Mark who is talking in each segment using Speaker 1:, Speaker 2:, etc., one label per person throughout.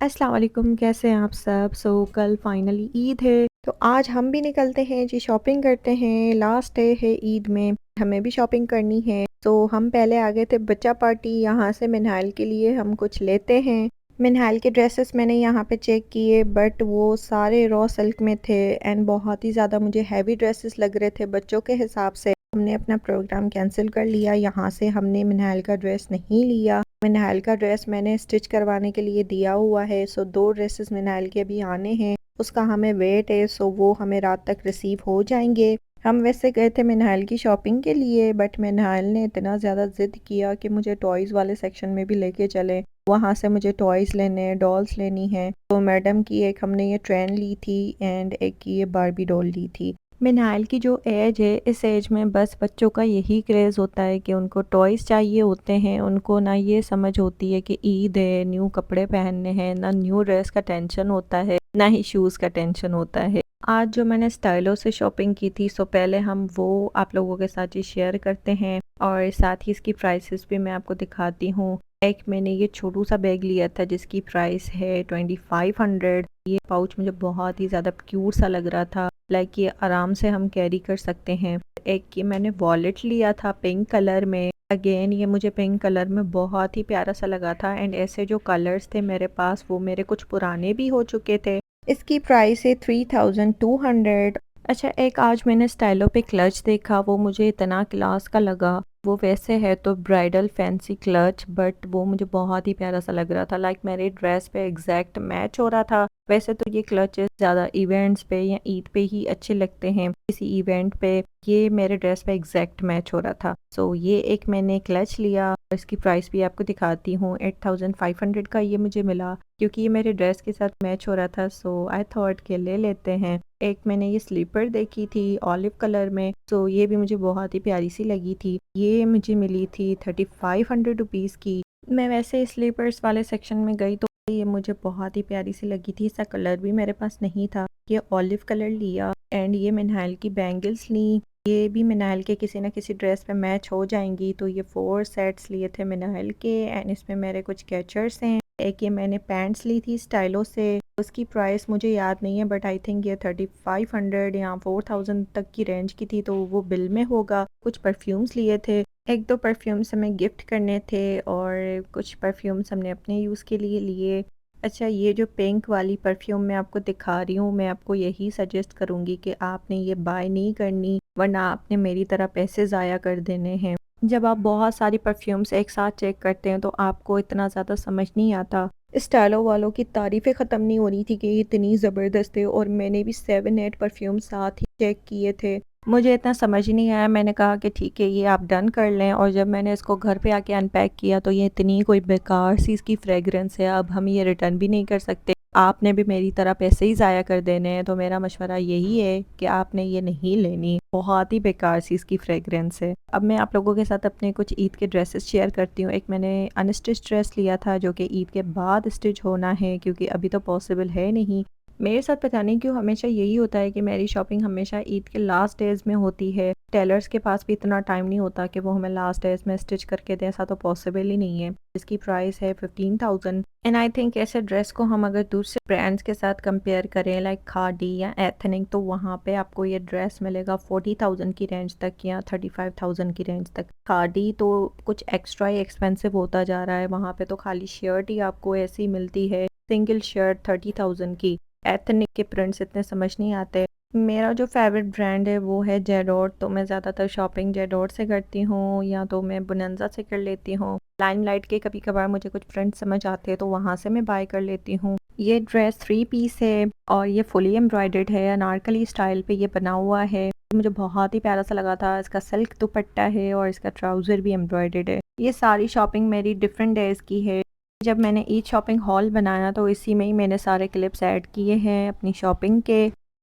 Speaker 1: अस्सलाम वालेकुम, कैसे हैं आप सब। कल फाइनली ईद है तो आज हम भी निकलते हैं जी, शॉपिंग करते हैं। लास्ट डे है ईद में, हमें भी शॉपिंग करनी है। तो हम पहले आ गए थे बच्चा पार्टी, यहाँ से मिनहाल के लिए हम कुछ लेते हैं। मिनहाल के ड्रेसेस मैंने यहाँ पे चेक किए बट वो सारे रॉ सिल्क में थे एंड बहुत ही ज़्यादा मुझे हैवी ड्रेसेस लग रहे थे बच्चों के हिसाब से। हमने अपना प्रोग्राम कैंसिल कर लिया, यहाँ से हमने मिनहाल का ड्रेस नहीं लिया। मिनहाल का ड्रेस मैंने स्टिच करवाने के लिए दिया हुआ है। सो 2 ड्रेसेस मिनहाल के अभी आने हैं, उसका हमें वेट है। सो वो हमें रात तक रिसीव हो जाएंगे। हम वैसे गए थे मिनहाल की शॉपिंग के लिए बट मिनहाल ने इतना ज़्यादा ज़िद किया कि मुझे टॉयज़ वाले सेक्शन में भी लेके चले। वहाँ से मुझे टॉयज़ लेने, डॉल्स लेनी है। तो मैडम की एक हमने ये ट्रेन ली थी एंड एक की ये बारबी डॉल ली थी। मिनाइल की जो एज है, इस एज में बस बच्चों का यही क्रेज़ होता है कि उनको टॉयज़ चाहिए होते हैं। उनको ना ये समझ होती है कि ईद है, न्यू कपड़े पहनने हैं, ना न्यू ड्रेस का टेंशन होता है, ना ही शूज़ का टेंशन होता है। आज जो मैंने स्टाइलो से शॉपिंग की थी, सो पहले हम वो आप लोगों के साथ ही शेयर करते हैं और साथ ही इसकी प्राइसेस भी मैं आपको दिखाती हूँ। एक मैंने ये छोटू सा बैग लिया था जिसकी प्राइस है 2500। ये पाउच मुझे बहुत ही ज़्यादा क्यूट सा लग रहा था, लाइक ये आराम से हम कैरी कर सकते हैं। एक ये मैंने वॉलेट लिया था पिंक कलर में। अगेन ये मुझे पिंक कलर में बहुत ही प्यारा सा लगा था एंड ऐसे जो कलर्स थे मेरे पास वो मेरे कुछ पुराने भी हो चुके थे। इसकी प्राइस है 3200। अच्छा, एक आज मैंने स्टाइलो पे क्लच देखा, वो मुझे इतना क्लास का लगा। वो वैसे है तो ब्राइडल फैंसी क्लच बट वो मुझे बहुत ही प्यारा सा लग रहा था, लाइक मेरे ड्रेस पे एग्जैक्ट मैच हो रहा था। वैसे तो ये क्लचेस ज़्यादा इवेंट्स पे या ईद पे ही अच्छे लगते हैं, किसी इवेंट पे। ये मेरे ड्रेस पे एग्जैक्ट मैच हो रहा था। सो ये एक मैंने क्लच लिया। इसकी प्राइस भी आपको दिखाती हूँ, 8500 का ये मुझे मिला क्योंकि ये मेरे ड्रेस के साथ मैच हो रहा था। सो आई थॉट के ले लेते हैं। एक मैंने ये स्लीपर देखी थी ऑलिव कलर में, तो ये भी मुझे बहुत ही प्यारी सी लगी थी। ये मुझे मिली थी 3500 रुपीज़ की। मैं वैसे स्लीपर्स वाले सेक्शन में गई तो ये मुझे बहुत ही प्यारी सी लगी थी। इसका कलर भी मेरे पास नहीं था। ये ऑलिव कलर लिया एंड ये मिनाइल की बैंगल्स ली। ये भी मिनाइल के किसी न किसी ड्रेस पे मैच हो जाएंगी। तो ये 4 सेट्स लिए थे मिनाइल के एंड इसमें मेरे कुछ कैचर्स हैं। एक ये मैंने पैंट्स ली थी स्टाइलो से, उसकी प्राइस मुझे याद नहीं है बट आई थिंक ये 3500 या 4000 तक की रेंज की थी, तो वो बिल में होगा। कुछ परफ्यूम्स लिए थे, एक दो परफ्यूम्स हमें गिफ्ट करने थे और कुछ परफ्यूम्स हमने अपने यूज़ के लिए लिए। अच्छा, ये जो पिंक वाली परफ्यूम मैं आपको दिखा रही हूँ, मैं आपको यही सजेस्ट करूँगी कि आपने ये बाय नहीं करनी, वरना आपने मेरी तरह पैसे ज़ाया कर देने हैं। जब आप बहुत सारी परफ्यूम्स एक साथ चेक करते हैं तो आपको इतना ज़्यादा समझ नहीं आता। स्टाइलो वालों की तारीफ़ें ख़त्म नहीं हो रही थी कि ये इतनी ज़बरदस्त है, और मैंने भी 7-8 परफ्यूम साथ ही चेक किए थे। मुझे इतना समझ ही नहीं आया, मैंने कहा कि ठीक है ये आप डन कर लें। और जब मैंने इसको घर पे आके अनपैक किया तो ये इतनी कोई बेकार सी इसकी फ्रेगरेंस है, अब हम ये रिटर्न भी नहीं कर सकते। आपने भी मेरी तरह पैसे ही ज़ाया कर देने हैं, तो मेरा मशवरा यही है कि आपने ये नहीं लेनी, बहुत ही बेकार सी इसकी फ्रेगरेंस है। अब मैं आप लोगों के साथ अपने कुछ ईद के ड्रेसेस शेयर करती हूँ। एक मैंने अनस्टिच ड्रेस लिया था जो कि ईद के बाद स्टिच होना है क्योंकि अभी तो पॉसिबल है नहीं। मेरे साथ पता नहीं क्यों हमेशा यही होता है कि मेरी शॉपिंग हमेशा ईद के लास्ट डेज़ में होती है। टेलर्स के पास भी इतना टाइम नहीं होता कि वो हमें लास्ट डेज़ में स्टिच करके दें, ऐसा तो पॉसिबल ही नहीं है। इसकी प्राइस है 15,000 एंड आई थिंक ऐसे ड्रेस को हम अगर दूसरे ब्रांड्स के साथ कंपेयर करें लाइक खादी या एथनिक, तो वहाँ पे आपको ये ड्रेस मिलेगा 40,000 की रेंज तक या 35,000 की रेंज तक। खादी तो कुछ एक्स्ट्रा ही एक्सपेंसिव होता जा रहा है, वहाँ पे तो खाली शर्ट ही आपको ऐसी मिलती है, सिंगल शर्ट 30,000 की। एथनिक के प्रिंट्स इतने समझ नहीं आते। मेरा जो फेवरेट ब्रांड है वो है जेडोट, तो मैं ज़्यादातर शॉपिंग जेडोट से करती हूँ या तो मैं बोनांजा से कर लेती हूँ। लाइमलाइट के कभी कभार मुझे कुछ प्रिंट्स समझ आते हैं तो वहाँ से मैं बाय कर लेती हूँ। ये ड्रेस 3 पीस है और ये फुली एम्ब्रॉयडर्ड है, अनारकली स्टाइल पे ये बना हुआ है। मुझे बहुत ही प्यारा सा लगा था। इसका सिल्क दुपट्टा है और इसका ट्राउज़र भी एम्ब्रॉयडर्ड है। ये सारी शॉपिंग मेरी डिफरेंट डेज़ की है। जब मैंने ईद शॉपिंग हॉल बनाया तो इसी में ही मैंने सारे क्लिप्स ऐड किए हैं अपनी शॉपिंग के।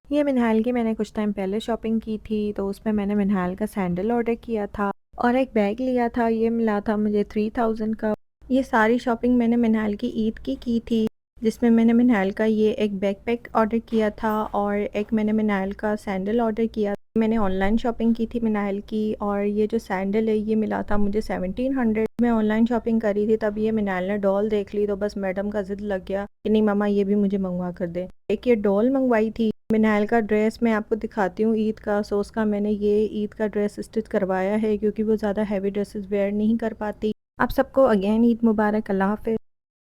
Speaker 1: ये मिनहाल की मैंने कुछ टाइम पहले शॉपिंग की थी, तो उसमें मैंने मिनहाल का सैंडल ऑर्डर किया था और एक बैग लिया था, ये मिला था मुझे 3000 का। ये सारी शॉपिंग मैंने मिनहाल की ईद की थी, जिसमें मैंने मिनहाल का ये एक बैकपैक ऑर्डर किया था और एक मैंने मिनहाल का सैंडल ऑर्डर किया। मैंने ऑनलाइन शॉपिंग की थी मिनाइल की, और ये जो सैंडल है ये मिला था मुझे 1700। मैं ऑनलाइन शॉपिंग करी थी, तब ये मिनाइल ने डॉल देख ली, तो बस मैडम का जिद लग गया कि नहीं मामा ये भी मुझे मंगवा कर दे। एक ये डॉल मंगवाई थी। मिनाइल का ड्रेस मैं आपको दिखाती हूँ ईद का। सो उसका मैंने ये ईद का ड्रेस स्टिच करवाया है, क्योंकि वो ज़्यादा हैवी ड्रेसेस वेयर नहीं कर पाती। आप सबको अगेन ईद मुबारक। अल्लाह हाफ़िज़।